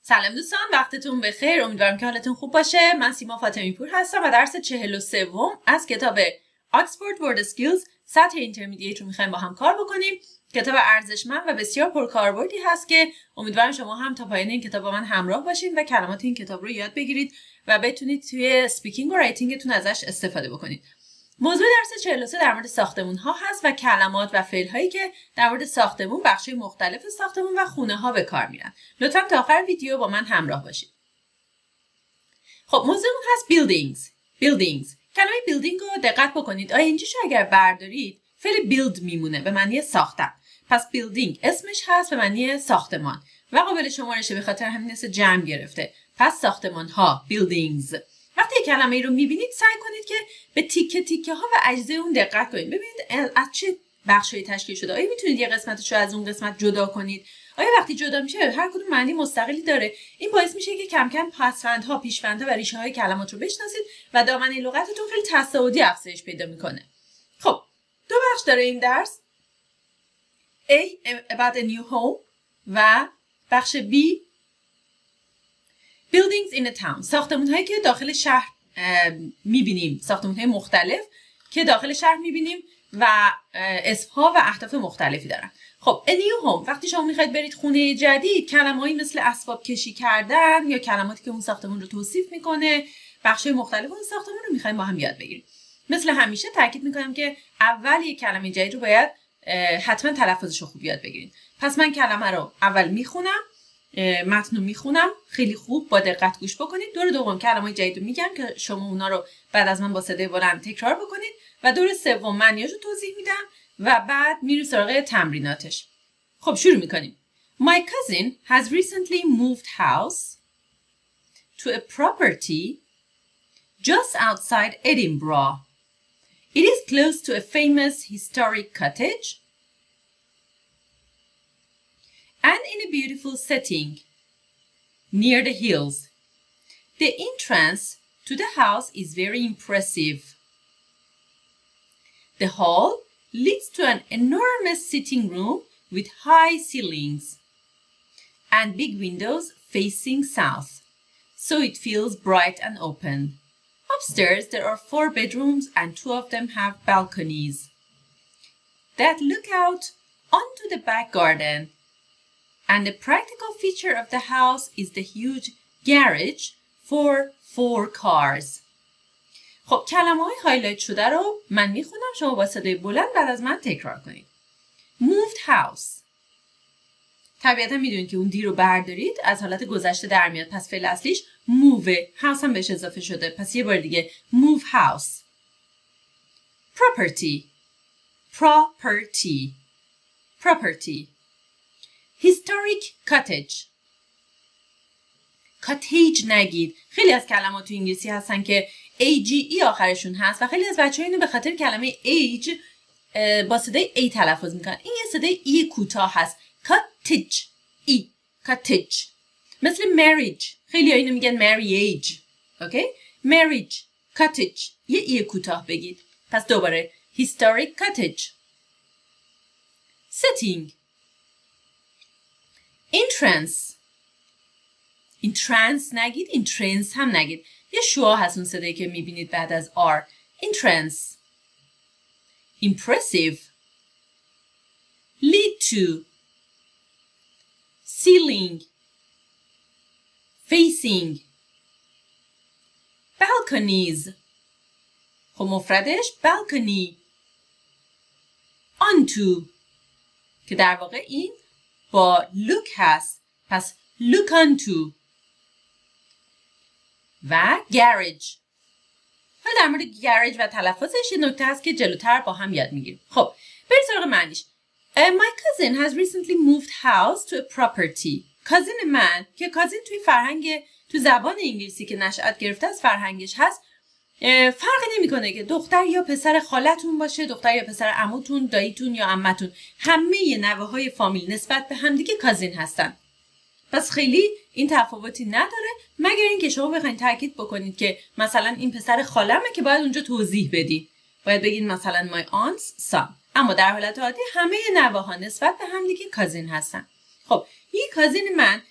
سلام دوستان، وقتتون بخیر. امیدوارم که حالتون خوب باشه. من سیما فاطمی پور هستم و درس 43 از کتاب آکسفورد ورد اسکیلز سطح اینترمدییت رو می‌خوایم با هم کار بکنیم. کتاب ارزشمند و بسیار پرکاربردی هست که امیدوارم شما هم تا پایان این کتاب با من همراه باشین و کلمات این کتاب رو یاد بگیرید و بتونید توی اسپیکینگ و رایتینگتون ازش استفاده بکنید. موضوع درس 43 در مورد ساختمون ها هست و کلمات و فعل هایی که در مورد ساختمون، بخش‌های مختلف ساختمون و خونه ها به کار میرن. لطفاً تا آخر ویدیو با من همراه باشید. خب موضوعمون هست buildings. کلمه building رو دقت بکنید. ING شو اگر بردارید فعل build میمونه به معنی ساختن. پس building اسمش هست به معنی ساختمان و قابل شمارشه، به خاطر همین اسم جمع گرفته. پس ساختمان ها buildings. وقتی یک کلمه ای رو میبینید سعی کنید که به تیکه تیکه ها و اجزای اون دقت کنید. ببینید از چه بخشایی تشکیل شده. آیا میتونید یه قسمتش رو از اون قسمت جدا کنید؟ آیا وقتی جدا میشه هر کدوم معنی مستقلی داره؟ این باعث میشه که کم کم پسوندها، پیشوندها و ریشه های کلمات رو بشناسید و دامنه لغتتون خیلی تصاعدی افزایش پیدا میکنه. خب دو بخش داره این درس. A about a new home و بخش B buildings in a town. ساختمون هایی که داخل شهر میبینیم، ساختمون های مختلف که داخل شهر میبینیم و اسمها و اهداف مختلفی دارن. خب a new home، وقتی شما میخواید برید خونه جدید، کلمه‌ای مثل اسباب کشی کردن یا کلماتی که اون ساختمون رو توصیف میکنه، بخش‌های مختلف اون ساختمون رو میخوایم با هم یاد بگیریم. مثل همیشه تاکید میکنم که اول یک کلمه جدید رو باید حتما تلفظش رو خوب یاد بگیرید. پس من کلمه رو اول میخونم، متن رو میخونم، خیلی خوب با دقت گوش بکنید. دور دوم کلمات جدید رو میگم که شما اونا رو بعد از من با صدای بلند تکرار بکنید و دور سوم معنیاشو توضیح میدم و بعد میریم سراغ تمریناتش. خب شروع میکنیم. My cousin has recently moved house to a property just outside Edinburgh. It is close to a famous historic cottage and in a beautiful setting near the hills. The entrance to the house is very impressive. The hall leads to an enormous sitting room with high ceilings and big windows facing south, so it feels bright and open. Upstairs there are 4 bedrooms and 2 of them have balconies that look out onto the back garden. And the practical feature of the house is the huge garage for 4 cars. خب کلمه های هایلایت شده رو من میخونم، شما با صدای بلند بعد از من تکرار کنید. Moved house. طبیعتا میدونید که اون دی رو بردارید از حالت گذشته در میاد، پس فعل اصلیش move، house هم بهش اضافه شده. پس یه بار دیگه move house. Property. Historic cottage. cottage نگید. خیلی از کلمات تو انگلیسی هستن که AGE آخرشون هست و خیلی از بچه‌ها اینو به خاطر کلمه age با صدای A تلفظ میکنن. این یه صدای ای کوتاه هست. cottage. cottage. مثل marriage. خیلی ها اینو میگن marriage. اوکی؟ marriage. cottage. یه ای کوتاه بگید. پس دوباره historic cottage. setting. entrance نگید، entrance هم نگید. یه شوها هست اون صدایی که میبینید بعد از R. entrance. impressive. lead to. ceiling. facing. balconies. خب مفردش balcony. onto که در واقع این با look هست، پس look onto. و garage. حالا در مورد garage و تلفظش یه نکته هست که جلوتر با هم یاد میگیریم. خب بریم سراغ معنیش. My cousin has recently moved house to a property. کازین من که کازین توی زبان انگلیسی که نشأت گرفته از فرهنگش هست، فرقی نمیکنه که دختر یا پسر خالتون باشه، دختر یا پسر عموتون، داییتون یا عمتون، همه نوه‌های فامیل نسبت به همدیگه کازین هستن. پس خیلی این تفاوتی نداره مگر اینکه شما بخواید تاکید بکنید که مثلا این پسر خالمه که باید اونجا توضیح بدید. باید بگید مثلا my aunt's son. اما در حالت عادی همه نوه‌ها نسبت به همدیگه کازین هستن. خب یک کازین من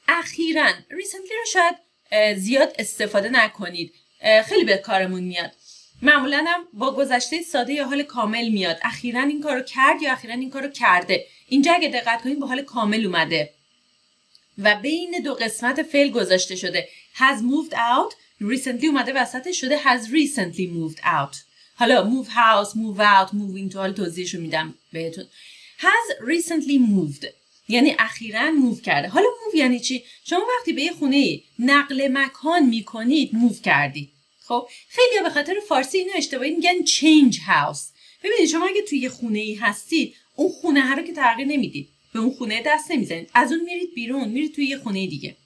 اخیراً recently رو شاید زیاد استفاده نکنید، خیلی به کارمون میاد. معمولاً هم با گذشته ساده یا حال کامل میاد. اخیراً این کارو کرد یا اخیراً این کارو کرده. اینجا اگه دقت کنید با حال کامل اومده و بین دو قسمت فعل گذاشته شده. has moved out، recently اومده وسطش شده has recently moved out. حالا move house، move out، move into، حالا توضیحشو میدم بهتون. has recently moved یعنی اخیراً موو کرده. حالا موو یعنی چی؟ شما وقتی به یه خونه نقل مکان میکنید موو کردید. خب خیلی‌ها به خاطر فارسی اینو اشتباهی میگن change house. ببینید شما اگه توی یه خونه‌ای هستید، اون خونه رو که تغییر نمیدید، به اون خونه دست نمیزنید، از اون میرید بیرون، میرید توی یه خونه دیگه.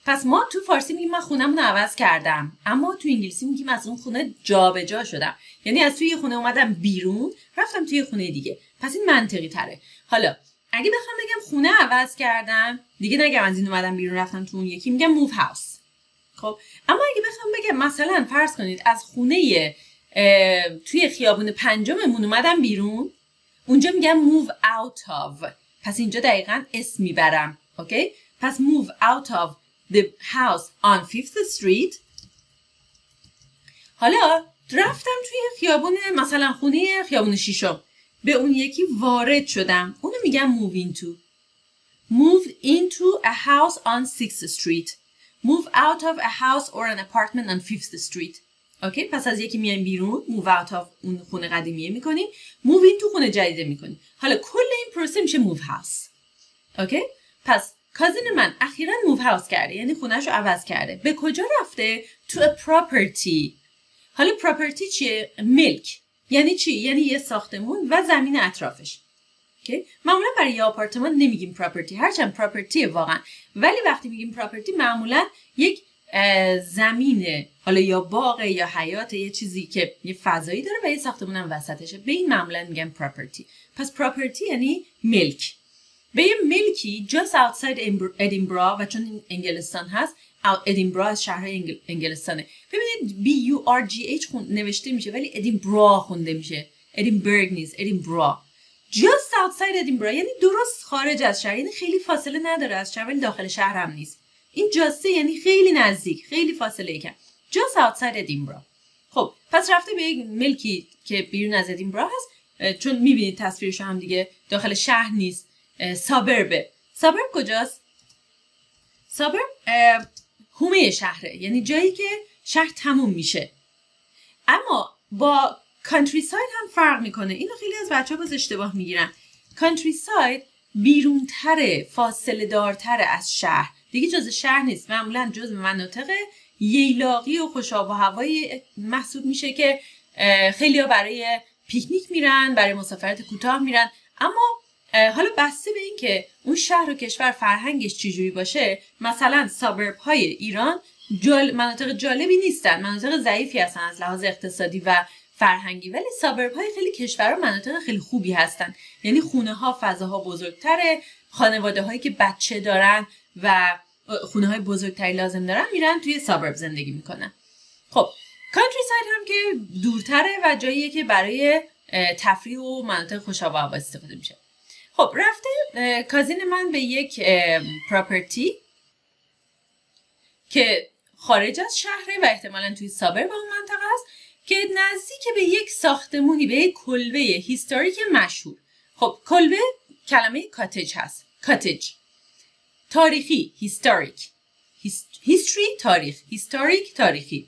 پس ما تو فارسی میگیم من خونه‌مو عوض کردم، اما تو انگلیسی میگیم از اون خونه جابجا شدم. یعنی از توی یه خونه اومدم بیرون، رفتم توی یه خونه دیگه. پس این منطقی تره. حالا اگه بخوام بگم خونه عوض کردم، دیگه نگم از این اومدم بیرون رفتم تو اون یکی، میگم move house. خب اما اگه بخوام بگم مثلا فرض کنید از خونه توی خیابون پنجممون اومدم بیرون، اونجا میگم move out of. پس اینجا دقیقاً اسم میبرم. اوکی؟ پس move out of the house on 5th street. حالا رفتم توی خیابون مثلا خونه خیابون ششم، به اون یکی وارد شدم، اونو میگم move into. Moved into a house on 6th street. Move out of a house or an apartment on 5th street. اوکی؟ پس از یکی میایم بیرون، move out of اون خونه قدیمیه میکنیم، move into خونه جدیده میکنیم. حالا کل این پروسه میشه move house. اوکی؟ پس کازین من اخیراً move house کرده، یعنی خونه‌شو عوض کرده. به کجا رفته؟ To a property. حالا property چیه؟ ملک. یعنی چی؟ یعنی یه ساختمون و زمین اطرافش. اوکی؟ معمولا برای یه آپارتمان نمیگیم property، هرچند property واقعا، ولی وقتی میگیم property معمولا یک زمینه، حالا یا باغ یا حیات، یه چیزی که یه فضایی داره و یه ساختمون هم وسطشه، به این معمولا میگن property. پس property یعنی ملک. به یه ملکی just outside Edinburgh، و چون این انگلستان هست، ادینبرا از شهرهای انگلستانه. ببینید BURGH نوشته میشه ولی ادینبرا خونده میشه. ادینبرگ نیست، ادینبرا. just outside Edinburgh یعنی درست خارج از شهر، یعنی خیلی فاصله نداره از شهر ولی داخل شهر هم نیست. این جاسته یعنی خیلی نزدیک، خیلی فاصله کم. just outside Edinburgh. خب پس رفته به یک ملکی که بیرون از ادینبرا هست، چون میبینید تصویرش هم دیگه داخل شهر نیست. سابربه. سابرب کجاست؟ سابرب حومه شهره، یعنی جایی که شهر تموم میشه. اما با کانتری ساید هم فرق میکنه. اینو خیلی از بچه‌ها باز اشتباه میگیرن. کانتری ساید بیرونتره، فاصله دارتره از شهر، دیگه جزء شهر نیست، معمولا جزء مناطق ییلاقی و خوش آب و هوایی محسوب میشه که خیلی‌ها برای پیکنیک میرن، برای مسافرت کوتاه میرن. اما حالا بسته به این که اون شهر و کشور فرهنگش چجوری باشه، مثلا سابرب های ایران مناطق جالبی نیستن، مناطق ضعیفی هستن از لحاظ اقتصادی و فرهنگی، ولی سابرب های خیلی کشورها مناطق خیلی خوبی هستن، یعنی خونه ها فضاها بزرگتره، خانواده هایی که بچه دارن و خونه های بزرگتری لازم دارن میرن توی سابرب زندگی میکنن. خب کانتری ساید هم که دورتره و جاییه که برای تفریح و مناطق خوش آب و هوا استفاده میشه. خب رفته کازین من به یک پراپرتی که خارج از شهره و احتمالاً توی سابرب اون منطقه است که نزدیک به یک ساختمونی، به یک کلبه هیستوریک مشهور. خب کلبه کلمه کاتج هست. کاتج تاریخی، هیستوریک، هیستوری تاریخ، هیستوریک تاریخی،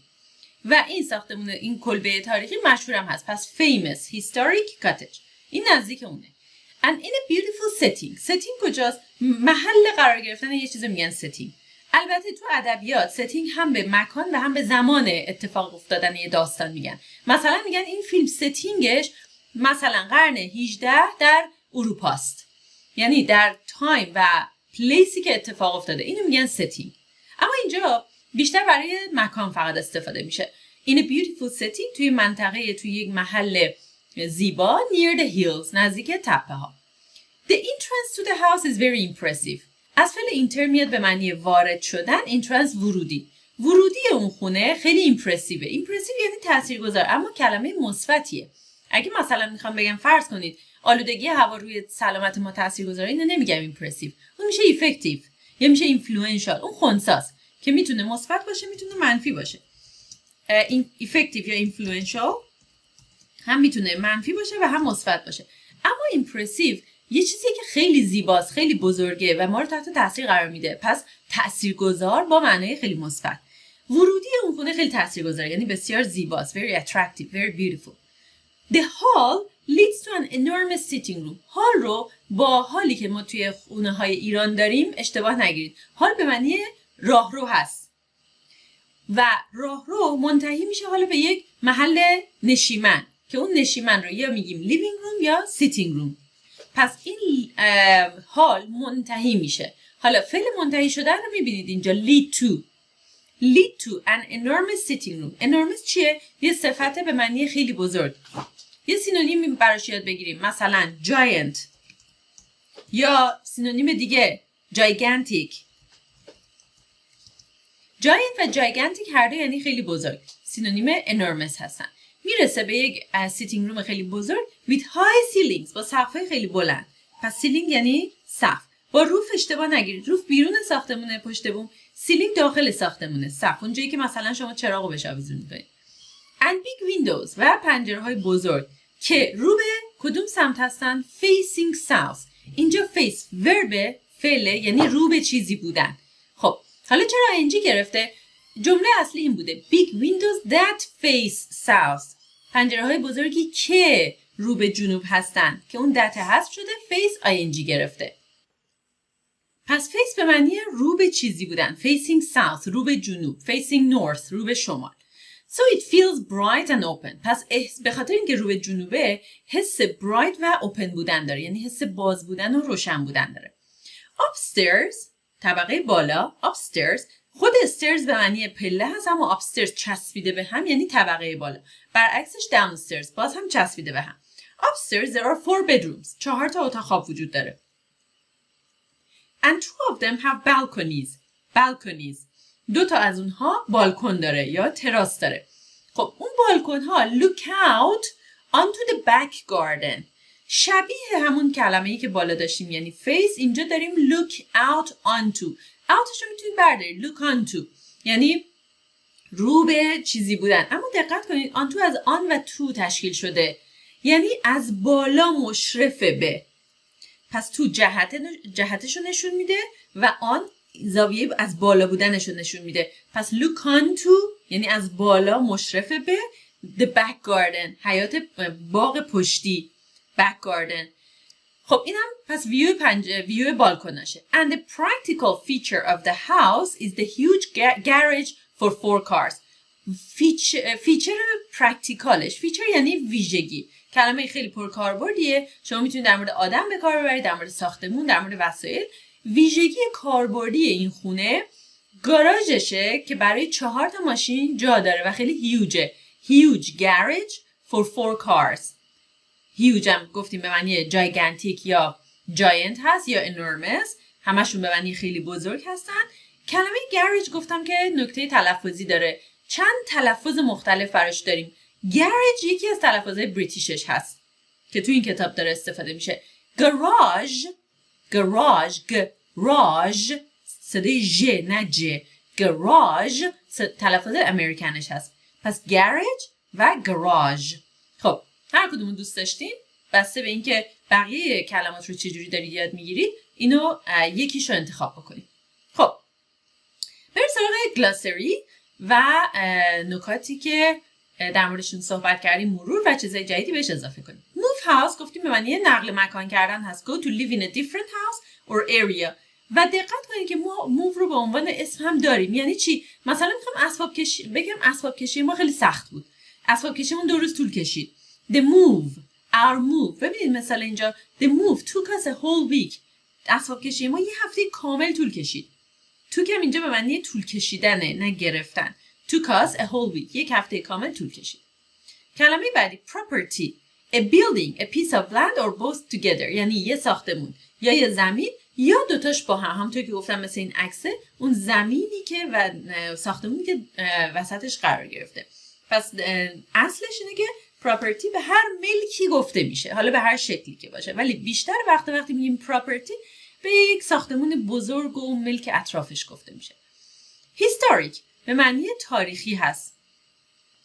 و این ساختمون، این کلبه تاریخی مشهورم هست. پس famous historic cottage. این نزدیک اونه. And in a beautiful setting. setting کجاست؟ محل قرار گرفتن یه چیز میگن setting. البته تو ادبیات setting هم به مکان و هم به زمان اتفاق افتادن یه داستان میگن. مثلا میگن این فیلم settingش مثلا قرن 18 در اروپاست. یعنی در تایم و پلیسی که اتفاق افتاده. اینو میگن setting. اما اینجا بیشتر برای مکان فقط استفاده میشه. In a beautiful setting توی منطقه، توی یک محل زیبا near the hills، نزدیک تپه ها. The entrance to the house is very impressive. از فعل اینتر میاد به معنی وارد شدن، entrance ورودی. ورودی اون خونه خیلی ایمپرسیوه. ایمپرسیو یعنی تاثیرگذار، اما کلمه مثبتیه. اگه مثلا میخوام بگم فرض کنید آلودگی هوا روی سلامت ما تاثیرگذاره، اینو نمیگم ایمپرسیو، اون میشه effective. یا میشه اینفلوئنشال، اون خنثاست که میتونه مثبت باشه میتونه منفی باشه. effective یا اینفلوئنشال هم میتونه منفی باشه و هم مثبت باشه. اما ایمپرسیو یه چیزیه که خیلی زیباست، خیلی بزرگه و ما رو تحت تاثیر قرار میده. پس تاثیرگذار با معنای خیلی مثبت. ورودی اون خونه خیلی تاثیرگذاره، یعنی بسیار زیباست. Very attractive, very beautiful. The hall leads to an enormous sitting room. هال رو با حالی که ما توی خونه های ایران داریم اشتباه نگیرید. هال به معنی راهرو هست و راهرو منتهی میشه حالا به یک محل نشیمن که اون نشیمن رو یا میگیم لیوینگ روم یا سیتینگ روم. پس این هال منتهی میشه. حالا فعل منتهی شدن رو میبینید اینجا lead to an enormous sitting room. enormous چیه؟ یه صفته به معنی خیلی بزرگ. یه سینونیم براش یاد بگیریم، مثلا giant یا سینونیم دیگه gigantic. giant و gigantic هر دو یعنی خیلی بزرگ. سینونیم enormous هستن. میرسه به یک sitting room خیلی بزرگ with high ceilings، با سقف‌های خیلی بلند. پس ceiling یعنی سقف. با روف اشتباه نگیرید. روف بیرون ساختمونه، پشت بوم. سیلینگ داخل ساختمونه، سقف، اونجایی که مثلا شما چراغو بهش آویزون می‌کنید. and big windows و پنجره‌های بزرگ که رو به کدوم سمت هستن؟ facing south. اینجا face verb فعله، یعنی رو به چیزی بودن. خب حالا چرا ing گرفته؟ جمله اصلی این بوده big windows that face south. پنجره‌های بزرگی که رو به جنوب هستن که اون that حذف شده، face ing گرفته. پس face به معنی رو به چیزی بودن. facing south رو به جنوب. facing north رو به شمال. so it feels bright and open. پس به خاطر اینکه رو به جنوبه حس bright و open بودن داره، یعنی حس باز بودن و روشن بودن داره. upstairs طبقه بالا. upstairs خود stairs به معنی پله هست، اما upstairs چسبیده به هم یعنی طبقه بالا. برعکسش downstairs باز هم چسبیده به هم. upstairs there are 4 bedrooms. 4 تا اتاق خواب وجود داره. and 2 of them have balconies. 2 تا از اونها بالکن داره یا تراس داره. خب اون بالکن ها look out onto the back garden. شبیه همون کلمه‌ای که بالا داشتیم یعنی face، اینجا داریم look out onto. outش رو میتونید بردارید look onto یعنی رو به چیزی بودن. اما دقت کنید onto از آن و تو تشکیل شده، یعنی از بالا مشرف به. پس تو جهتش رو نشون میده و آن زاویه از بالا بودنش رو نشون میده. پس look on to یعنی از بالا مشرف به the back garden، حیات باغ پشتی back garden. خب این هم پس ویو بالکنشه. and the practical feature of the house is the huge garage for 4 cars. فیچر پرکتیکالش، فیچر یعنی ویژگی، کلمه خیلی پرکاربردیه. شما میتونید در مورد آدم به کار ببرید، در مورد ساختمون، در مورد وسایل. ویژگی کاربردی این خونه گاراژشه که برای 4 تا ماشین جا داره و خیلی هیوجه. huge garage for 4 cars. huge هم گفتیم به معنی gigantic یا giant هست یا enormous، همشون به معنی خیلی بزرگ هستن. کلمه garage گفتم که نکته تلفظی داره، چند تلفظ مختلف براش داریم. گاراژ یکی از تلفظهای بریتیشش هست که تو این کتاب داره استفاده میشه. گراژ صدای ژ نه ج. گراژ تلفظ امریکنش هست. پس گاراژ و گراژ. خب هر کدوم دوست داشتین بسته به اینکه بقیه کلمات رو چجوری دارید یاد میگیرید اینو یکیشو انتخاب بکنید. خب بریم سراغ گلاسری و نکاتی که در موردشون صحبت کردیم، مرور و چیزای جدیدی بهش اضافه کنیم. move house گفتیم به معنی نقل مکان کردن هست. go to live in a different house or area. و دقت کنید که ما move رو به عنوان اسم هم داریم. یعنی چی؟ مثلا میخوام اسباب کشی بگم، اسباب کشی ما خیلی سخت بود، اسباب کشیمون 2 روز طول کشید. the move our move. ببینید مثلا اینجا the move took us a whole week. اسباب کشی ما 1 هفته کامل طول کشید. took هم اینجا به معنی طول کشیدنه نه گرفتن. took us a whole week. 1 هفته کامل طول کشید. کلمه بعدی property. a building, a piece of land or both together. یعنی یه ساختمون یا یه زمین یا دوتاش با هم. همونطور که گفتم مثل این عکسه، اون زمینی که و ساختمونی که وسطش قرار گرفته. پس اصلش اینه که property به هر ملکی گفته میشه، حالا به هر شکلی که باشه، ولی بیشتر وقتی میگیم property به یک ساختمون بزرگ و ملک اطرافش گفته میشه. historic به معنی تاریخی هست.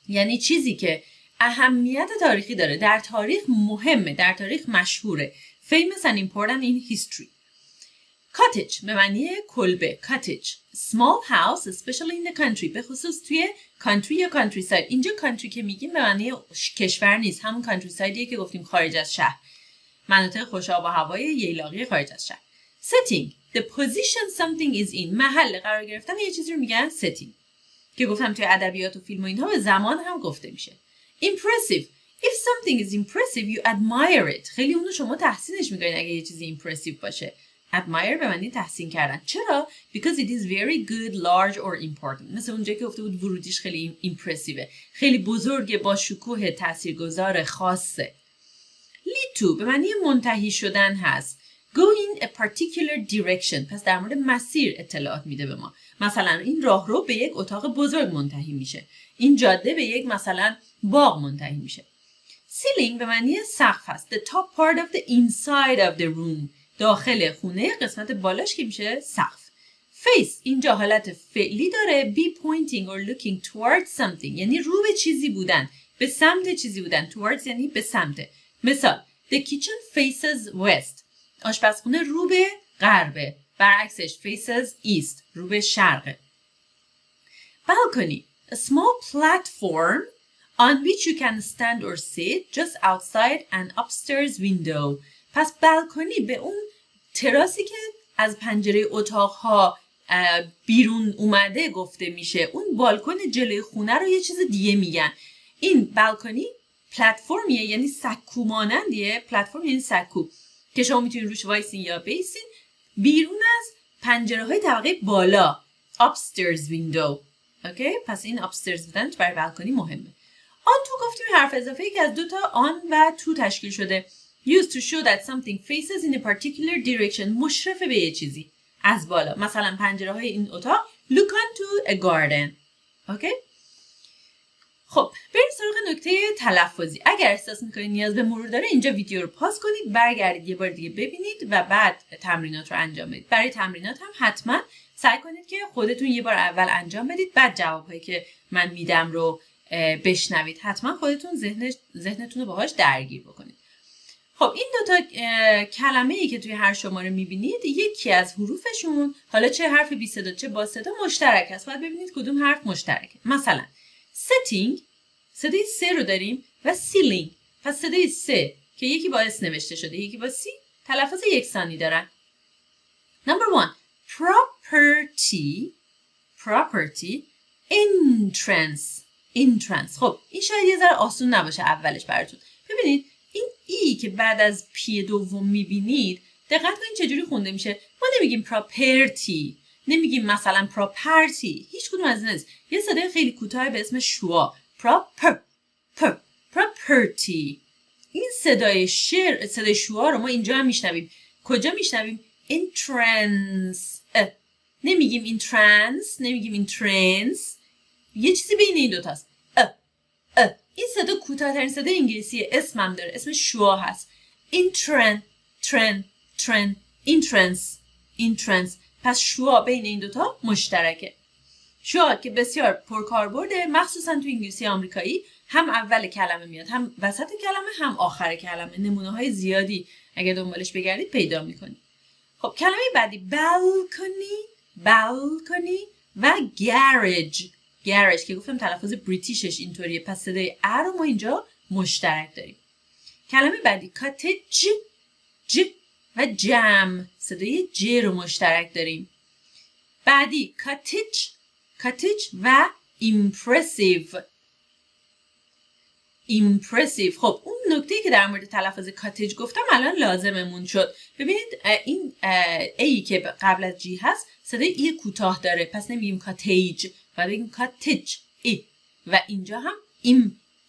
یعنی چیزی که اهمیت تاریخی داره، در تاریخ مهمه، در تاریخ مشهوره. famous and important in history. cottage به معنی کلبه. cottage small house especially in the country، به خصوص توی country یا countryside. اینجا country که میگیم به معنی کشور نیست، همون countryside که گفتیم خارج از شهر، مناطق خوش آب و هوای ییلاقی خارج از شهر. setting the position something is in، محل قرار گرفتن یه چیزی رو میگن setting، که گفتم توی ادبیات و فیلم و اینها به زمان هم گفته میشه. impressive if something is impressive you admire it، خیلی اونو شما تحسینش میکنین اگه یه چیزی impressive باشه. admire به معنی تحسین کردن. چرا؟ because it is very good, large or important. مثل اونجا که گفته بود ورودیش خیلی impressive، خیلی بزرگه، با شکوه، تاثیرگذار، خاصه. lead to به معنی منتهی شدن هست. go in a particular direction، پس در مورد مسیر اطلاعات میده به ما. مثلا این راهرو به یک اتاق بزرگ منتهی میشه، این جاده به یک مثلا باغ منتهی میشه. ceiling به معنی سقف هست. the top part of the inside of the room، داخل خونه قسمت بالاش که میشه سقف. face اینجا حالت فعلی داره. be pointing or looking towards something، یعنی رو به چیزی بودن، به سمت چیزی بودن. towards یعنی به سمت. مثال the kitchen faces west، آشپزخونه رو به غربه، برعکسش faces east، رو به شرقه. balcony a small platform on which you can stand or sit just outside an upstairs window. پس بالکنی به اون تراسی که از پنجره اتاقها بیرون اومده گفته میشه. اون بالکن جلوی خونه رو یه چیز دیگه میگن. این بالکنی پلتفرمیه، یعنی سکو مانندیه. پلتفرم یعنی سکو که شما میتونید روش وایسین یا بیسین بیرون از پنجره های طبقه بالا. upstairs window. اوکی؟ پس این upstairs بودن برای بالکنی مهمه. آن تو گفتیم حرف اضافه‌ای که از دو تا آن و تو تشکیل شده. used to show that something faces in a particular direction، مشرف به یه چیزی از بالا. مثلا پنجره های این اتاق look onto a garden. اوکی؟ خب بریم سراغ نکته تلفظی. اگر احساس میکنید نیاز به مرور داره اینجا ویدیو رو پاس کنید، برگردید یه بار دیگه ببینید و بعد تمرینات رو انجام بدید. برای تمرینات هم حتما سعی کنید که خودتون یه بار اول انجام بدید، بعد جوابهایی که من میدم رو بشنوید. حتما خودتون ذهنتون رو باهاش درگیر بکنید. خب این دوتا کلمه ای که توی هر شماره میبینید یکی از حروفشون، حالا چه حرف بی صدا چه با صدا، مشترک است. باید ببینید کدوم حرف مشترکه. مثلا setting صدای سه رو داریم و ceiling، پس صدای سه که یکی با اس نوشته شده یکی با سی تلفظ یکسانی دارن. Number 1 property entrance. خب این شاید یه ذره آسون نباشه اولش براتون. ببینید این ای که بعد از پی دوم میبینید، دقت کنید چجوری خونده میشه. ما نمیگیم property، نمیگیم مثلا property، هیچ کدوم از این نیست. یه صدای خیلی کوتاه به اسم شوا. property. این صدای شوا رو ما اینجا هم میشنویم. کجا میشنویم؟ entrance. نمیگیم entrance، نمیگیم entrance، یه چیزی بین این دوتاست. این صدا کوتاه‌ترین صدای انگلیسیه، اسمم داره، اسم شوا هست. entrance. پس شوا بین این دوتا مشترکه. شوا که بسیار پرکاربرده، مخصوصا تو انگلیسی آمریکایی، هم اول کلمه میاد، هم وسط کلمه، هم آخر کلمه. نمونه های زیادی اگر دنبالش بگردید پیدا میکنید. خب کلمه بعدی بالکنی و گارج که گفتم تلفظ بریتیشش اینطوریه، پس صدای ا رو ما اینجا مشترک داریم. کلمه بعدی کاتج و جم، صدای ج رو مشترک داریم. بعدی کاتج و impressive. خب اون نکته‌ای که در مورد تلفظ کاتج گفتم الان لازممون شد. ببینید این ای که قبل از جی هست صدای ای کوتاه داره، پس نمیگیم کاتیج، بعد بگیم کاتج ای، و اینجا هم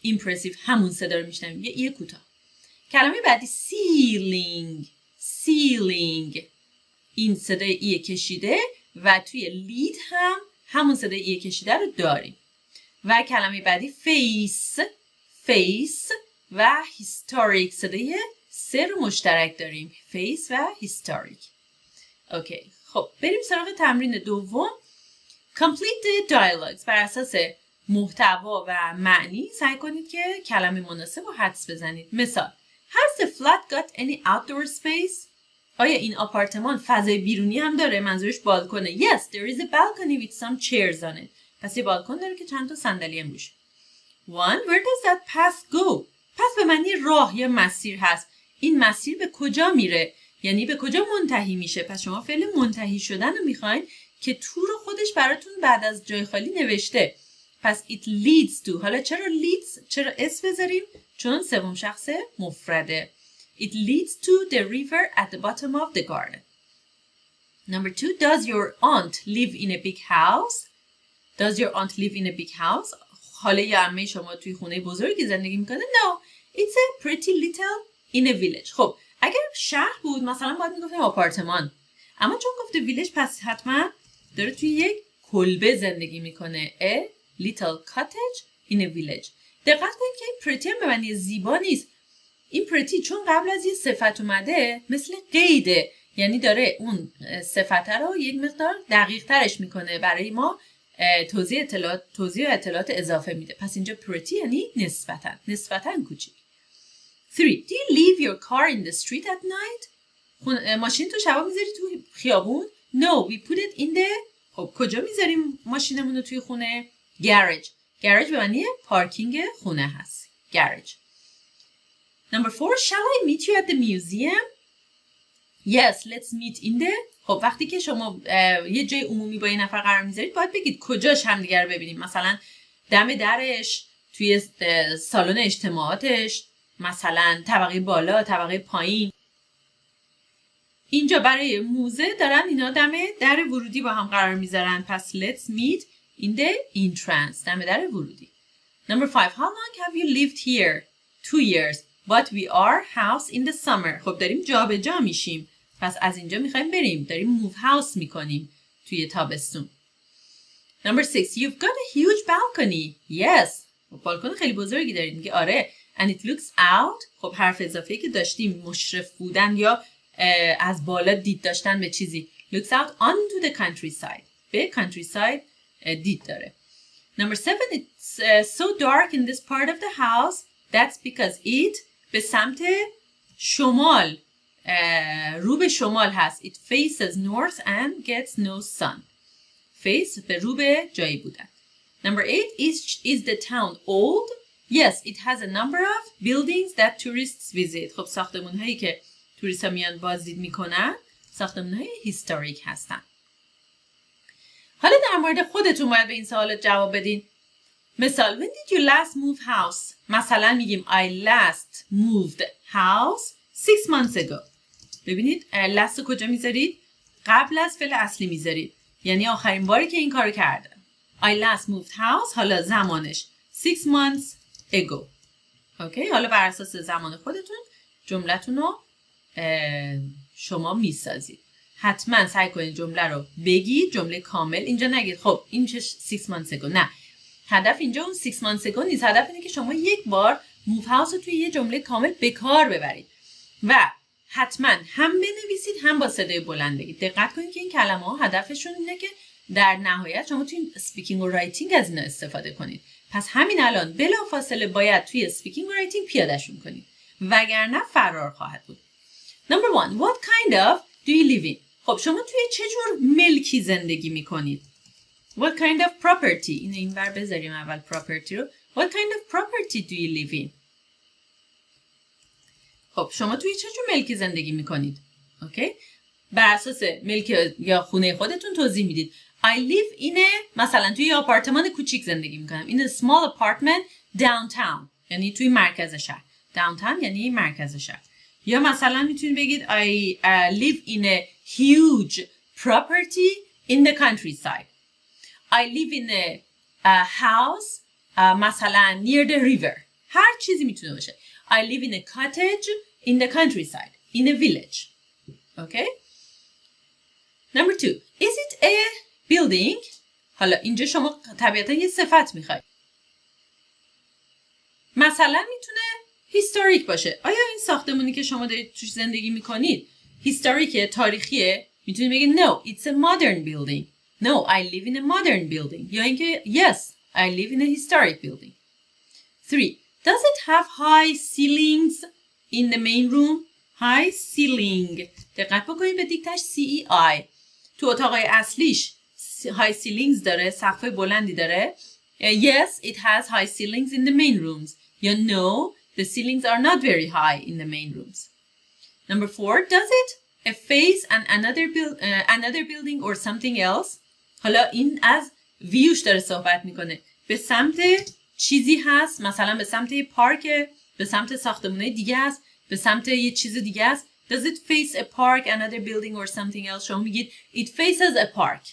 impressive همون صدا رو میشنویم، یه ای کوتاه. کلمه بعدی ceiling. این صدای ای کشیده و توی لید هم همون صدای ای کشیده رو داریم. و کلمه بعدی face و historic، صدای سه رو مشترک داریم. face و historic. اوکی. خب بریم سراغ تمرین دوم. Complete the dialogues. بر اساس محتوا و معنی سعی کنید که کلمه مناسب رو حدس بزنید. مثال Has the flat got any outdoor space? آیا این آپارتمان فضای بیرونی هم داره؟ منظورش بالکنه. Yes, there is a balcony with some chairs on it. پس یه بالکن داره که چند تا صندلی هم روش. One, where does that path go? پس به معنی راه یا مسیر هست. این مسیر به کجا میره؟ یعنی به کجا منتهی میشه؟ پس شما فعل منتهی شدن رو میخواین که تو رو خودش براتون بعد از جای خالی نوشته. پس it leads to. حالا چرا leads؟ چرا اس بذاریم؟ چون سوم شخص مفرده. It leads to the river at the bottom of the garden. Number 2, does your aunt live in a big house? Does your aunt live in a big house? خاله یا عمه شما توی خونه بزرگی زندگی میکنه؟ No, it's a pretty little in a village. خب اگر شهر بود مثلا باید میگفتیم آپارتمان. اما چون گفته ویلج پس حتما داره توی یک کلبه زندگی میکنه. A little cottage in a village. دقت کنید که این pretty هم به معنی زیبا نیست. این pretty چون قبل از یه صفت اومده مثل قیده، یعنی داره اون صفت رو یک مقدار دقیق ترش میکنه، برای ما توضیح و اطلاعات اضافه میده. پس اینجا pretty یعنی نسبتاً کوچیک. 3. Do you leave your car in the street at night? ماشین تو شبا میذاری تو خیابون؟ No, we put it in the. خب کجا میذاریم ماشینمون رو توی خونه؟ Garage. Garage به معنی پارکینگ خونه هست. Garage. Number 4, shall I meet you at the museum? Yes, let's meet in the. خب وقتی که شما یه جای عمومی با یه نفر قرار میذارید باید بگید کجاش همدیگر رو ببینیم. مثلا دم درش، توی سالن اجتماعاتش، مثلا طبقه بالا، طبقه پایین. اینجا برای موزه دارن اینا دم در ورودی با هم قرار میذارن. پس let's meet in the entrance. دم در ورودی. Number 5, how long have you lived here? 2 years. But we are house in the summer. خب داریم جا به جا میشیم. پس از اینجا میخوایم بریم. داریم move house میکنیم توی تابستون. Number 6, you've got a huge balcony. Yes. بالکن خیلی بزرگی دارید. میگه آره. And it looks out. خب حرف اضافه‌ای که داشتیم مشرف بودن یا از بالا دید داشتن به چیزی. Looks out onto the countryside. به countryside دید داره. Number 7, it's so dark in this part of the house. That's because it به سمت شمال رو به شمال هست. It faces north and gets no sun. Face به رو به جایی بودن. Number 8, is the town old? Yes, it has a number of buildings that tourists visit. خب ساختمون هایی که توریست ها میان بازدید میکنن ساختمون های هیستوریک هستن. حالا در مورد خودتون باید به این سوالات جواب بدین. مثال when did you last move house؟ مثلا میگیم I last moved house 6 months ago. ببینید last کجا میذارید؟ قبل از فعل اصلی میذارید. یعنی آخرین باری که این کارو کردم. I last moved house حالا زمانش 6 months ago. اوکی، حالا بر اساس زمان خودتون جملتون رو شما میسازید. حتما سعی کنید جمله رو بگید، جمله کامل. اینجا نگید خب این چه 6 months ago. نه، هدف اینجا اون 6 months ago نیست. هدف اینه که شما یک بار move house رو توی یه جمله کامل به کار ببرید و حتما هم بنویسید هم با صدای بلند بگید. دقت کنید که این کلمه ها هدفشون اینه که در نهایت شما توی اسپیکینگ و رایتینگ از اینا استفاده کنید. پس همین الان بلافاصله باید توی اسپیکینگ و رایتینگ پیادهشون کنید وگرنه فرار خواهد بود. Number 1, what kind of do you live in؟ خب شما توی چه جور ملکی زندگی میکنید؟ What kind of property؟ این بر بذاریم اول property رو. What kind of property do you live in؟ خب شما توی چه جور ملکی زندگی میکنید؟ اوکی؟ بر اساس ملک یا خونه خودتون توضیح میدید. I live in a مثلا توی آپارتمان کوچیک زندگی میکنم. In a small apartment downtown. یعنی توی مرکز شهر. Downtown یعنی مرکز شهر. یا مثلا میتونید بگید I live in a huge property in the countryside. I live in a house مثلا near the river. هر چیزی میتونه باشه. I live in a cottage in the countryside. In a village. Okay? Number 2. Is it a building؟ حالا اینجا شما طبیعتا یه صفت میخواید. مثلا میتونه هیستوریک باشه. آیا این ساختمونی که شما دارید توش زندگی میکنید هیستوریکه، تاریخیه میتونید بگید no, it's a modern building. No, I live in a modern building. یا اینکه yes, I live in a historic building. 3. Does it have high ceilings in the main room? High ceiling. دقت بکنید به دیکتش CEI. تو اتاقای اصلیش high ceilings داره، سقف بلندی داره. Yes, it has high ceilings in the main rooms. یا no, the ceilings are not very high in the main rooms. Number 4, does it face another building or something else? حالا این از ویوش داره صحبت میکنه. به سمت چیزی هست، مثلا به سمت پارک، به سمت ساختمونه دیگه است، به سمت یه چیز دیگه است. Does it face a park, another building or something else? شما میگید it faces a park.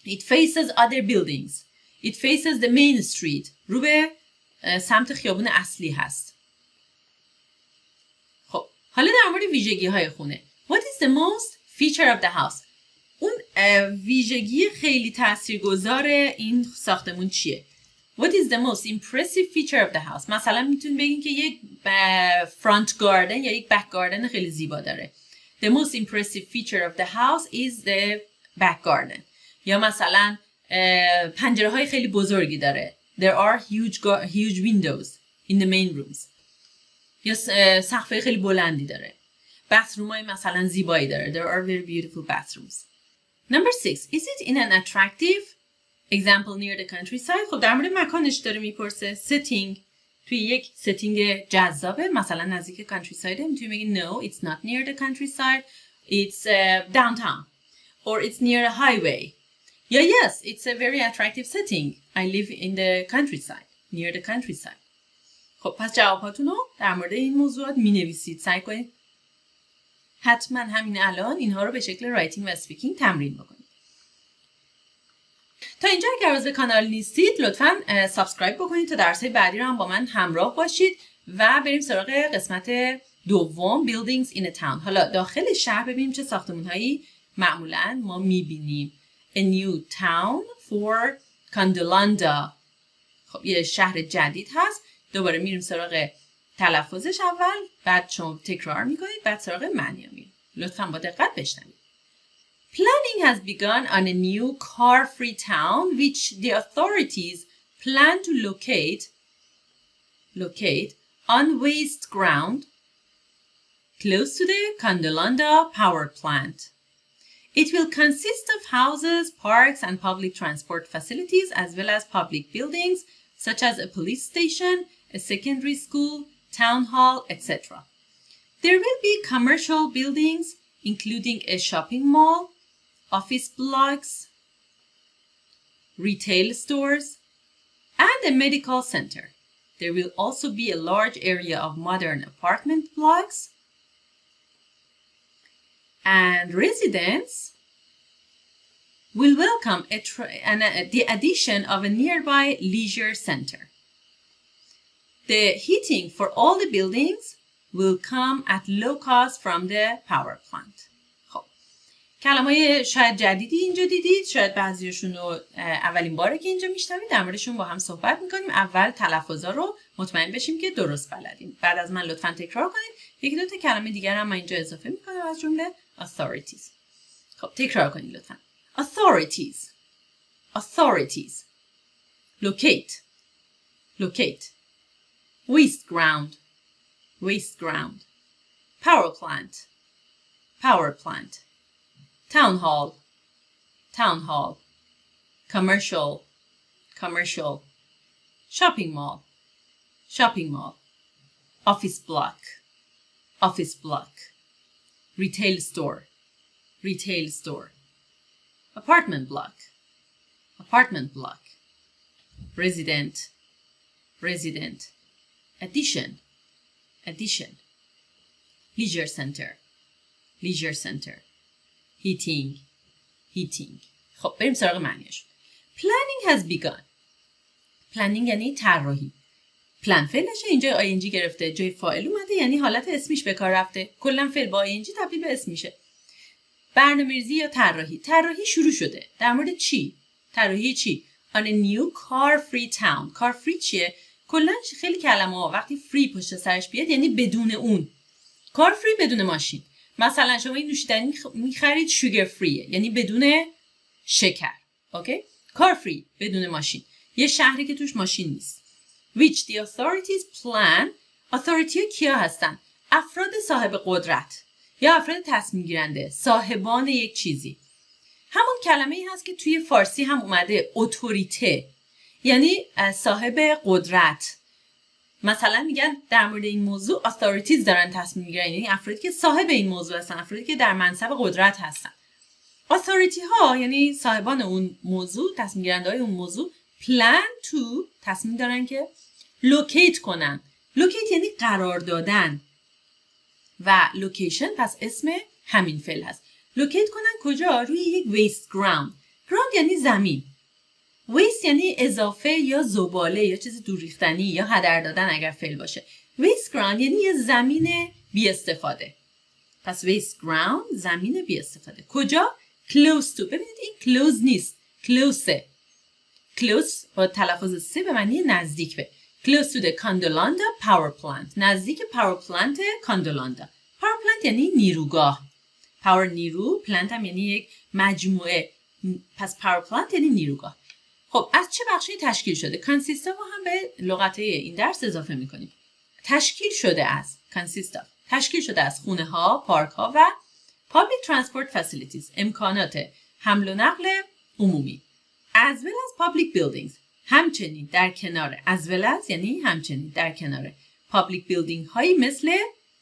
It faces other buildings. It faces the main street. رو به سمت خیابون اصلی هست. خب حالا در مورد ویژگی های خونه. What is the most feature of the house? اون ویژگی خیلی تاثیرگذار این ساختمون چیه؟ What is the most impressive feature of the house? مثلا میتونید بگین که یک front garden یا یک back garden خیلی زیبا داره. The most impressive feature of the house is the back garden. یا مثلا پنجره های خیلی بزرگی داره. There are huge windows in the main rooms. یا سقف خیلی بلندی داره. bathroom های مثلا زیبایی داره. There are very beautiful bathrooms. Number 6. Is it in an attractive example near the countryside? خب در مورد مکانش داره میپرسه. setting توی یک setting جذابه، مثلا نزدیک countryside. میتونی بگی no, it's not near the countryside. It's downtown. Or it's near a highway. Yeah, yes, it's a very attractive setting. I live in the countryside, near the countryside. خب پس جواباتون رو در مورد این موضوعات می نویسید. سعی کنید حتما همین الان اینها رو به شکل رایتینگ و اسپیکینگ تمرین بکنید. تا اینجا اگر عضو کانال نیستید لطفاً سابسکرایب بکنید تا درس‌های بعدی رو هم با من همراه باشید و بریم سراغ قسمت دوم buildings in a town. حالا داخل شهر ببینیم چه ساختمان‌هایی معمولاً ما می‌بینیم. A new town for کاندولاندا. خب یه شهر جدید هست. دوباره میریم سراغ تلفظش اول، بعد شما تکرار میکنید، بعد سراغ معنی میریم. لطفاً با دقت بشنوید. Planning has begun on a new car-free town which the authorities plan to locate on waste ground close to the Kandolanda power plant. It will consist of houses, parks, and public transport facilities, as well as public buildings, such as a police station, a secondary school, town hall, etc. There will be commercial buildings, including a shopping mall, office blocks, retail stores, and a medical center. There will also be a large area of modern apartment blocks, and residents will welcome the addition of a nearby leisure center. The heating for all the buildings will come at low cost from the power plant. خب کلمه‌های شاید جدیدی اینجا دیدید، شاید بعضیشون رو اولین باره که اینجا میشنوید، در موردشون با هم صحبت میکنیم. اول تلفظا رو مطمئن بشیم که درست بلدیم. بعد از من لطفاً تکرار کنید. یکی دو تا کلمه دیگر هم من اینجا اضافه میکنم از جمله authorities. خب تکرار کنید لطفاً. Authorities. Authorities. Locate. Locate. Waste ground. Waste ground. Power plant. Power plant. Town hall. Town hall. Commercial. Commercial. Shopping mall. Shopping mall. Office block. Office block. Retail store. Retail store. Apartment block. Apartment block. Resident. Resident. Addition. Addition. Leisure center. Leisure center. Heating. Heating. خب بریم سراغ معنیش. Planning has begun. Planning یعنی طراحی. پلان فعلشه، اینجا ing گرفته، جای فاعل اومده، یعنی حالت اسمیش به کار رفته. کلا فعل با ing تبدیل به اسم میشه. برنامه‌ریزی یا طراحی. طراحی شروع شده. در مورد چی؟ طراحی چی؟ On a new car-free town. car-free چیه؟ کلا خیلی کلمه‌ها وقتی free پشت سرش بیاد یعنی بدون اون. car-free بدون ماشین. مثلا شما این نوشیدنی میخرید شوگر فریه، یعنی بدون شکر. اوکی؟ کار فری، بدون ماشین. یه شهری که توش ماشین نیست. Which the authorities plan. authority ها کیا هستن؟ افراد صاحب قدرت یا افراد تصمیم گیرنده، صاحبان یک چیزی. همون کلمه ای هست که توی فارسی هم اومده، اتوریته، یعنی صاحب قدرت. مثلا میگن در مورد این موضوع authorities دارن تصمیم میگیرن، یعنی افرادی که صاحب این موضوع هستن، افرادی که در منصب قدرت هستن. authority ها یعنی صاحبان اون موضوع، تصمیم گیرنده های اون موضوع. plan to تصمیم دارن که locate کنن. locate یعنی قرار دادن و location پس اسم همین فعل هست. locate کنن کجا؟ روی یک waste ground. ground یعنی زمین. waste یعنی اضافه یا زباله یا چیز دور ریختنی یا هدر دادن اگر فعل باشه. waste ground یعنی یه زمین بی استفاده. پس waste ground زمین بی استفاده. کجا؟ close to. ببینید این close نیست، close. close با تلفظ سه به معنی نزدیک به. close to the Condolanda power plant. نزدیک power plant کاندولاندا. power plant یعنی نیروگاه. power نیرو، plant هم یعنی یک مجموعه. پس power plant یعنی نیروگاه. خب از چه بخشی تشکیل شده؟ consist of هم به لغت این درس اضافه می‌کنیم. تشکیل شده از consist of. تشکیل شده از خونه ها، پارک ها و public transport facilities. امکانات حمل و نقل عمومی. as well as public buildings. همچنین در کنار. as well as یعنی همچنین در کنار. public building هایی مثل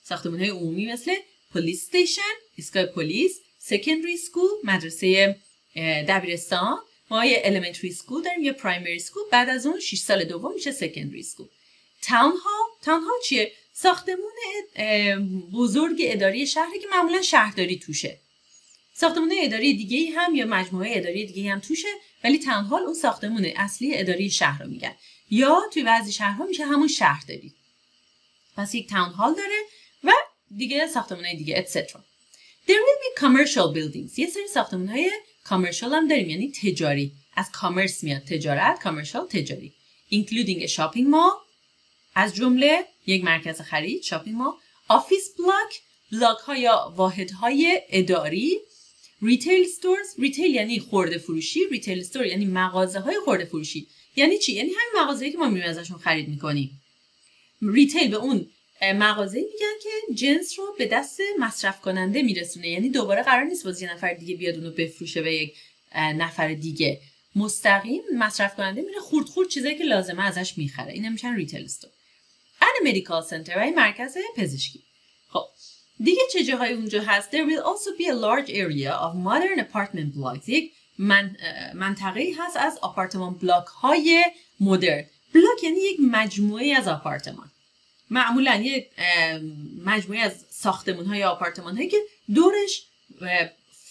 ساختمان های عمومی مثل police station، ایستگاه پلیس، secondary school، مدرسه دبیرستان. ما یه elementary school داریم، یه primary school. بعد از اون 6 سال دوم میشه secondary school. town hall چیه؟ ساختمون بزرگ اداری شهری که معمولا شهرداری توشه. ساختمان اداری دیگه‌ای هم یا مجموعه اداری دیگه‌ای هم توشه، ولی تاون هال اون ساختمون اصلی اداری شهر رو میگن. یا توی بعضی شهرها میشه همون شهرداری. پس یک تاون هال داره و دیگه ساختمان‌های دیگه etc. There will be commercial buildings. یه سری ساختمان‌های commercial هم داریم، یعنی تجاری. از commerce میاد تجارت، commercial تجاری. Including a shopping mall، از جمله یک مرکز خرید، shopping mall، office block، بلاک ها یا واحد های اداری، ریتیل stores، ریتیل یعنی خرده فروشی، ریتیل store یعنی مغازه های خرده فروشی. یعنی چی؟ یعنی همین مغازه‌ای که ما میریم ازشون خرید میکنیم. ریتیل به اون مغازه‌ای میگن که جنس رو به دست مصرف کننده میرسونه، یعنی دوباره قرار نیست باز یه نفر دیگه بیاد اونو بفروشه به یک نفر دیگه، مستقیم مصرف کننده میره خورد چیزایی که لازمه ازش میخره. اینا میشن ریتیل استور. and medical center و مرکز پزشکی. خب دیگه چه جاهای اونجا هست؟ There will also be a large area of modern apartment blocks. یک منطقه‌ای هست از آپارتمان بلاک های مدرن. بلاک یعنی یک مجموعه از آپارتمان. معمولا یک مجموعه از ساختمان های آپارتمان هایی که دورش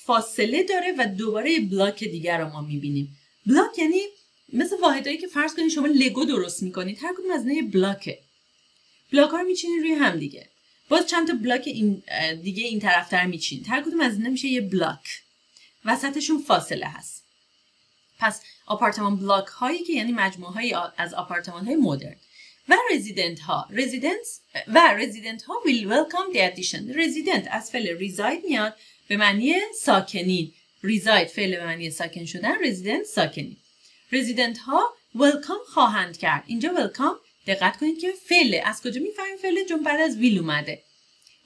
فاصله داره و دوباره بلاک دیگر رو ما میبینیم. بلاک یعنی مثل واحدایی که فرض کنید شما لگو درست میکنید، هر کدوم از اینا بلاکه. بلاک ها رو میچینید روی هم دیگه. باز چند تا بلاک این دیگه این طرفتر میچینید. هر کدوم از اینا میشه یه بلاک. وسطشون فاصله هست. پس آپارتمان بلاک هایی که یعنی مجموعه های از آپارتمان های مدرن. و رزیدنت ها will welcome the addition. رزیدنت از فعل reside میاد به معنی ساکنین. reside فعل به معنی ساکن شدن، رزیدنت ساکنین. رزیدنت ها welcome خواهند کرد. اینجا welcome دقت کنید که فعل از کجا میفهمیم فعل؟ چون بعد از will اومده.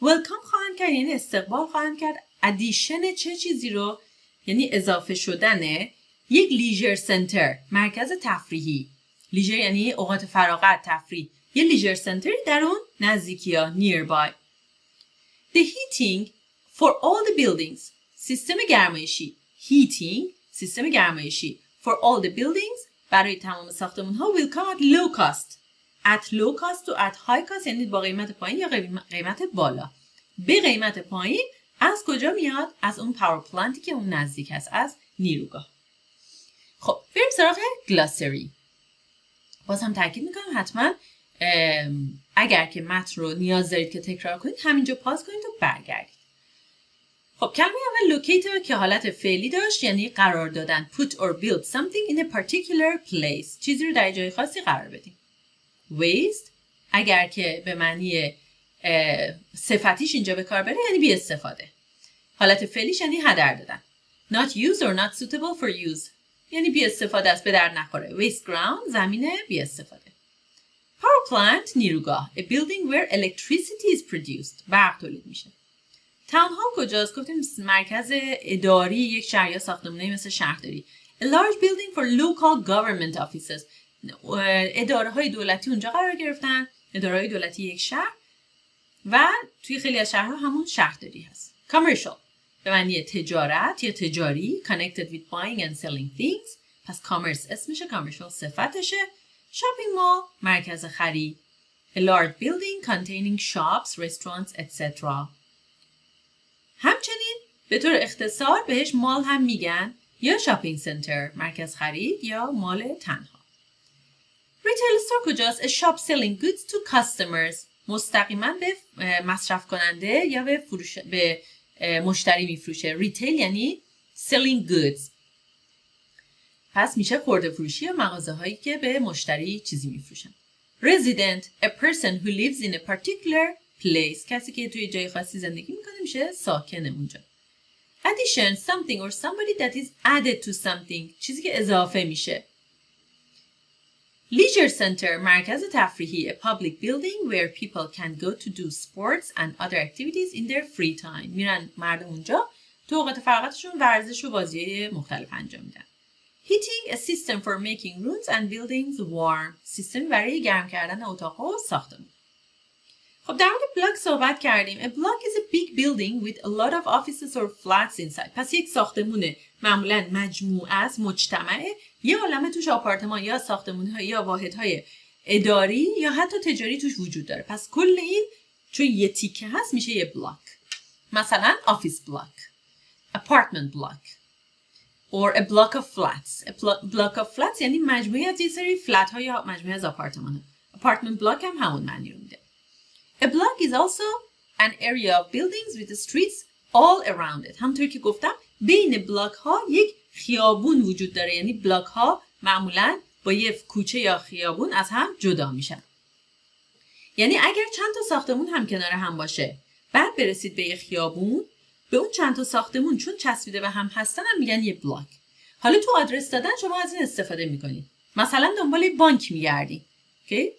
welcome خواهند کرد یعنی استقبال خواهند کرد. addition چه چیزی رو؟ یعنی اضافه شدن یک لیژر سنتر، مرکز تفریحی. لیژر یعنی اوقات فراغت، تفریح. یه لیژر سنتری در اون نزدیکی ها nearby. The heating for all the buildings. سیستم گرمایشی. heating سیستم گرمایشی for all the buildings برای تمام ساختمان ها will come at low cost. at low cost و at high cost یعنی با قیمت پایین یا قیمت بالا. به قیمت پایین از کجا میاد؟ از اون پاور پلانتی که اون نزدیک هست، از نیروگاه. خب بریم سراغ گلاسری. باز هم تاکید میکنم حتما اگر که متن رو نیاز دارید که تکرار کنید همینجا پاز کنید و برگردید. خب کلمه اول locate که حالت فعلی داشت یعنی قرار دادن. put or build something in a particular place. چیزی رو در جای خاصی قرار بدیم. waste اگر که به معنی صفتیش اینجا به کار بره یعنی بی استفاده. حالت فعلیش یعنی هدر دادن. Not used or not suitable for use یعنی بی استفاده است، به درد نخوره. Waste ground زمین بی استفاده. Power plant نیروگاه. A building where electricity is produced برق تولید میشه. تاون هال کجاست؟ گفتیم مرکز اداری یک شهر یا ساختمانی مثل شهرداری. A large building for local government offices اداره های دولتی اونجا قرار گرفتن. اداره های دولتی یک شهر و توی خیلی از شهرها همون شهرداری هست. Commercial به معنی تجارت یا تجاری. Connected with buying and selling things پس commerce اسمشه، commercial صفتشه. Shopping mall مرکز خرید. A large building containing shops, restaurants, etc. همچنین به طور اختصار بهش مال هم میگن یا شاپینگ سنتر مرکز خرید یا مال تنها. ریتیل استور کجاست؟ A shop selling goods to customers مستقیما به مصرف کننده یا به مشتری میفروشه. ریتیل یعنی selling goods پس میشه خرده فروشی یا مغازه هایی که به مشتری چیزی میفروشن. Resident a person who lives in a particular place کسی که توی جای خاصی زندگی میکنه میشه ساکن اونجا. Addition something or somebody that is added to something چیزی که اضافه میشه. Leisure center مرکز تفریحی. A public building where people can go to do sports and other activities in their free time میرن مردم اونجا تو اوقات فراغتشون ورزش و بازی‌های مختلف انجام میدن. Heating a system for making rooms and buildings warm سیستم برای گرم کردن اتاق و ساختمان. خب در مورد بلاک صحبت کردیم. A block is a big building with a lot of offices or flats inside. پس یک ساختمونه معمولاً مجموعه از مجتمعه یا عالمه توش آپارتمان یا ساختمان‌ها یا واحدهای اداری یا حتی تجاری توش وجود داره. پس کل این چون یه تیکه هست میشه یه بلاک. مثلا office block, apartment block or a block of flats. A block of flats یعنی مجموعه از یه سری فلت ها یا مجموعه از آپارتمان ها. Apartment block هم همون معنی رو میده. A block is also an area of buildings with the streets all around it. همونطور که گفتم بین بلاک ها یک خیابون وجود داره یعنی بلاک ها معمولاً با یه کوچه یا خیابون از هم جدا میشن. یعنی اگر چند تا ساختمون هم کنار هم باشه بعد برسید به یه خیابون به اون چند تا ساختمون چون چسبیده به هم هستن هم میگن یه بلاک. حالا تو آدرس دادن شما از این استفاده میکنید. مثلا دنبال بانک میگردید. اوکی؟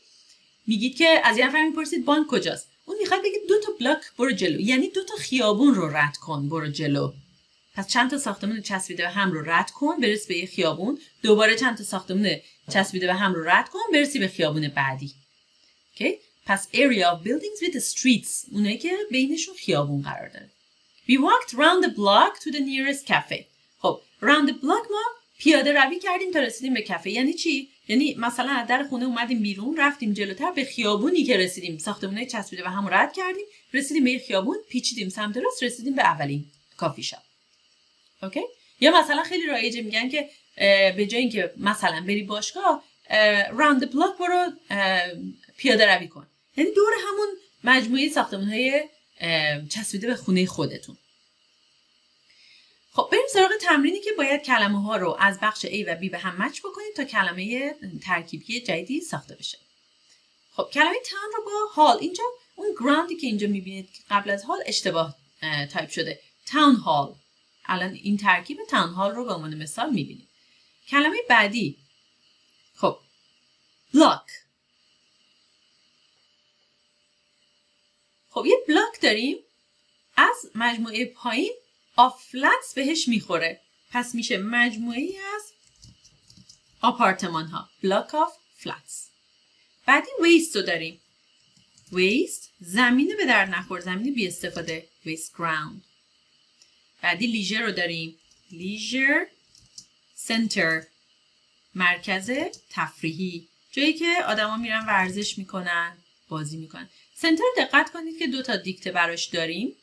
میگید که از یه نفر میپرسید بانک کجاست؟ اون میخواد بگه 2 تا بلاک برو جلو یعنی 2 تا خیابون رو رد کن برو جلو. پس چند تا ساختمون چسبیده به هم رو رد کن برس به یه خیابون، دوباره چند تا ساختمون چسبیده به هم رو رد کن برسی به خیابون بعدی. اوکی؟ پس area of buildings with the streets اونایی که بینشون خیابون قرار داره. We walked round the block to the nearest cafe. خب round the block ما پیاده روی کردیم تا رسیدیم به کافه. یعنی چی؟ یعنی مثلا از در خونه اومدیم بیرون رفتیم جلوتر به خیابونی که رسیدیم ساختمونای چسبیده به هم رد کردیم رسیدیم به خیابون پیچیدیم سمت راست رسیدیم به اولین کافی شاپ. اوکی؟ یا مثلا خیلی رایجه میگن که به جای اینکه مثلا بری باشگاه round the block برو پیاده روی کن. یعنی دور همون مجموعه ساختمان‌های چسبیده به خونه خودتون. خب بریم سراغ تمرینی که باید کلمه ها رو از بخش A و B به هم مچ بکنید تا کلمه ترکیبی جدیدی ساخته بشه. خب کلمه تاون رو با هال اینجا اون گراندی که اینجا میبینید که قبل از هال اشتباه تایپ شده. تاون هال. الان این ترکیب تاون هال رو به عنوان مثال میبینید. کلمه بعدی خب بلاک. خب یه بلاک داریم از مجموعه پایین آف فلتس بهش میخوره پس میشه مجموعی از آپارتمان ها بلاک آف فلتس. بعدی ویست رو داریم. ویست زمین به در نخور زمین بی استفاده ویست گراوند. بعدی لیژر رو داریم. لیژر سنتر مرکز تفریحی جایی که آدما میرن ورزش میکنن بازی میکنن. سنتر دقت کنید که 2 تا دیکته براش داریم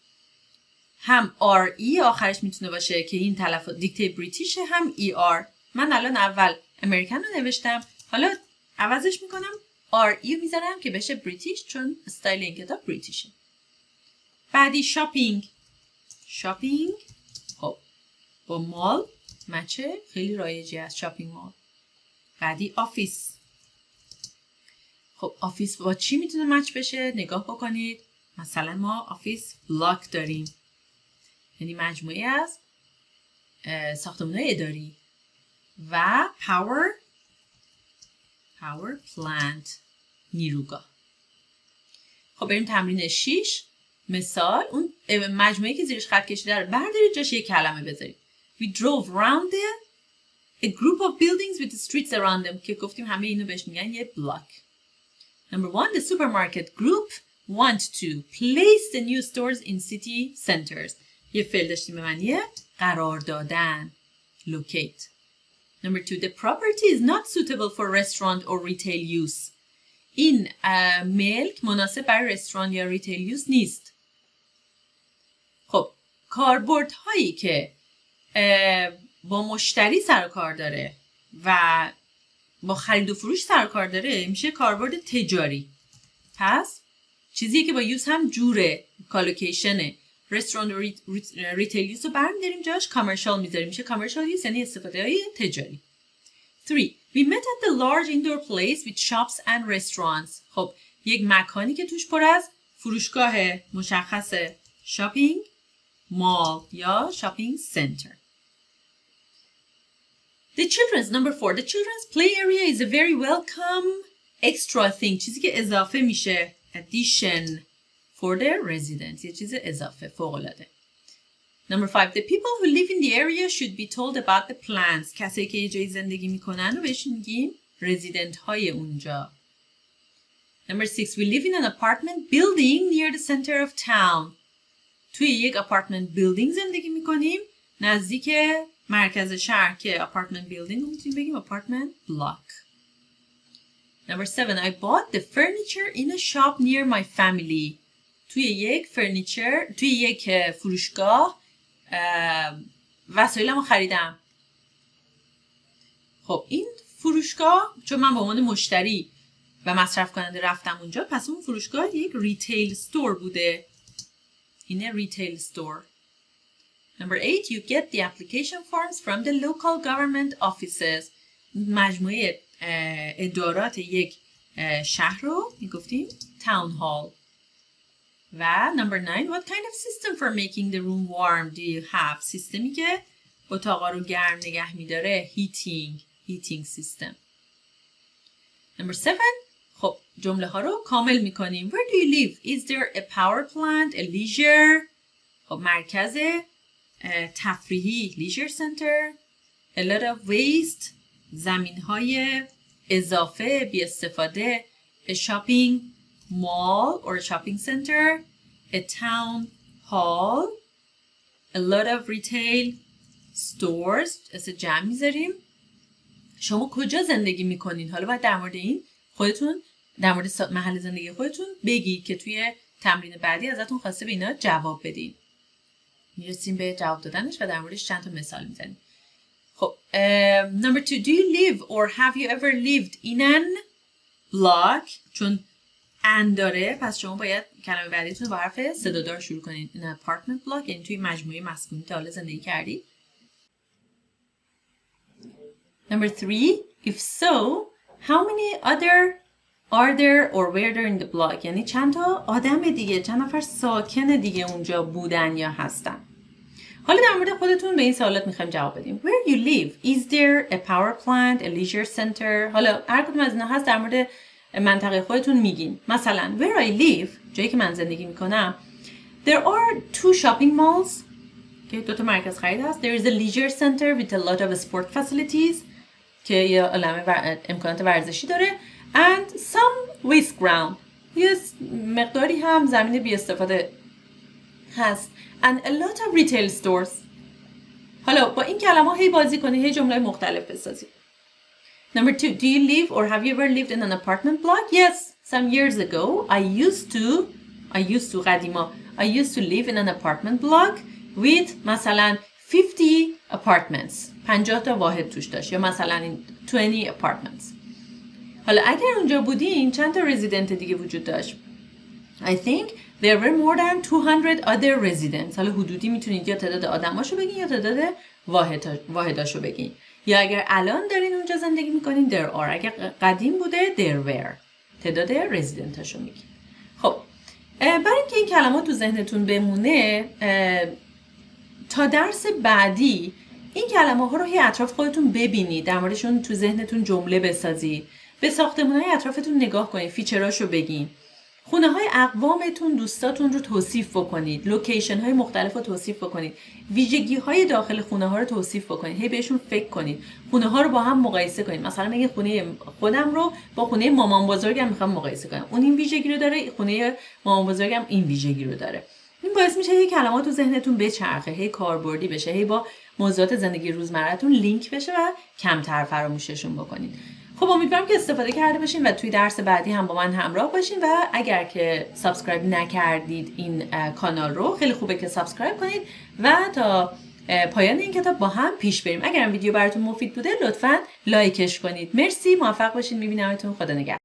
هم RE آخرش میتونه باشه که این تلفظ دیکته بریتیشه هم ER. من الان اول امریکن رو نوشتم حالا عوضش میکنم RE رو میذارم که بشه بریتیش چون استایل این کتاب بریتیشه. بعدی شاپینگ. شاپینگ خب با مال مچه خیلی رایجی از شاپینگ مال. بعدی آفیس. خب آفیس با چی میتونه مچ بشه؟ نگاه بکنید. مثلا ما آفیس بلاک داریم، یعنی مجموعه از ساختمان‌های اداری. و power plant، نیروگاه. خب بریم تمرین 6. مثال، اون مجموعه که زیرش خط کشیده رو بردارید، جاش یک کلمه بذارید. We drove round a group of buildings with the streets around them، که گفتیم همه اینو بهش میگن یه بلاک. Number 1, the supermarket group want to place the new stores in city centers. یه فعل داشتیم به معنی قرار دادن، locate. Number 2, the property is not suitable for restaurant or retail use. این ملک مناسب برای رستوران یا ریتیل یوز نیست. خب کاربردهایی که با مشتری سر و کار داره و با خرید و فروش سر و کار داره میشه کاربرد تجاری. پس چیزی که با یوز هم جوره، کالوکیشنه. رستوران و ریتیل یوز رو برمی‌داریم جاش کامرشال میذاریم، میشه کامرشال یوز، یعنی استفاده های تجاری. 3. We met at the large indoor place with shops and restaurants. خب یک مکانی که توش پر از فروشگاه مشخص، شاپینگ مال یا شاپینگ سنتر. The children's number 4. The children's play area is a very welcome extra thing. چیزی که اضافه میشه، addition for the residents. یه چیز اضافه، فوق‌العاده. Number 5. The people who live in the area should be told about the plants. کسایی که یه جایی زندگی میکنن رو بهشون میگیم resident های اونجا. Number 6. We live in an apartment building near the center of town. توی یک apartment building زندگی میکنیم نزدیک مرکز شهر، که apartment building رو میتونیم بگیم apartment block. Number 7. I bought the furniture in a shop near my family. توی یک فروشگاه وسایلمو خریدم. خب این فروشگاه، چون من به عنوان مشتری و مصرف کننده رفتم اونجا، پس اون فروشگاه یک ریتیل استور بوده. اینه ریتیل استور. Number 8. You get the application forms from the local government offices. مجموعه ادارات یک شهر رو میگفتیم town hall. و number 9. What kind of system for making the room warm do you have? سیستمی که اتاقا رو گرم نگه میداره، heating system. Number 7. خب جمله ها رو کامل میکنیم. Where do you live? Is there a power plant, a leisure؟ خب مرکز تفریحی، leisure center. A lot of waste، زمین های اضافه، بی استفاده. A shopping mall or a shopping center. A town hall. A lot of retail stores. اسم جمع میذاریم. شما کجا زندگی میکنین؟ حالا باید در مورد این خودتون، در مورد محل زندگی خودتون بگید که توی تمرین بعدی ازتون خواسته به اینا جواب بدین. میرسیم به جواب دادنش و در موردش چند تا مثال میزنیم. خب number 2. Do you live or have you ever lived in an block؟ چون ان داره، پس شما باید کلمه بعدیتون با حرف صدادار شروع کنید. in an apartment block، یعنی توی مجموعه مسکونی تا حالا زندگی کردید. Number 3. If so, how many other are there or were there in the block؟ یعنی چند تا آدم دیگه، چند نفر ساکن دیگه اونجا بودن یا هستن. حالا در مورد خودتون به این سوالات میخوایم جواب بدیم. Where you live? Is there a power plant, a leisure center؟ حالا هر کدوم از اینا هست در مورد منطقه خودتون میگین. مثلا where I live، جایی که من زندگی میکنم، there are 2 shopping malls، که 2 تا مرکز خرید هست. There is a leisure center with a lot of sport facilities، که یه عالمه امکانات ورزشی داره. And some waste ground، یه مقداری هم زمین بی استفاده هست. And a lot of retail stores. حالا با این کلمه هی بازی کنید، هی جمله مختلف بسازید. Number 2. Do you live or have you ever lived in an apartment block? Yes, some years ago I used to قدیما I used to live in an apartment block with مثلا 50 apartments. 50 تا واحد توش داشت، یا مثلا 20 apartments. حالا اگر اونجا بودین چند تا رزیدنت دیگه وجود داشت؟ I think there were more than 200 other residents. حالا حدودی میتونید یا تعداد آدماشو بگین یا تعداد واحداشو بگین. یا اگر الان دارین اونجا زندگی میکنین there are. اگر قدیم بوده there were. تعداد رزیدنتاشو میگین. خب برای اینکه این کلمات تو ذهنتون بمونه، تا درس بعدی این کلمه ها رو هی اطراف خودتون ببینید، در موردشون تو ذهنتون جمله بسازید، به ساختمان‌های اطرافتون نگاه کنید، فیچراشو بگین، خونه های اقوامتون، دوستاتون رو توصیف بکنید، لوکیشن های مختلف رو توصیف بکنید، ویژگی های داخل خونه ها رو توصیف بکنید، هی بهشون فکر کنید، خونه ها رو با هم مقایسه کنید. مثلا میگه خونه خودم رو با خونه مامان بزرگم میخوام مقایسه کنم، اون این ویژگی رو داره، خونه مامان بزرگم این ویژگی رو داره. این باعث میشه هی کلمات تو ذهنتون بچرخه، هی کاربردی بشه، هی با موضوعات زندگی روزمره‌تون لینک بشه و کمتر فراموششون بکنید. خب امیدوارم که استفاده کرده باشین و توی درس بعدی هم با من همراه باشین و اگر که سابسکرایب نکردید این کانال رو، خیلی خوبه که سابسکرایب کنید و تا پایان این کتاب با هم پیش بریم. اگر این ویدیو براتون مفید بوده لطفاً لایکش کنید. مرسی، موفق باشین. میبینمتون. خدا نگهدار.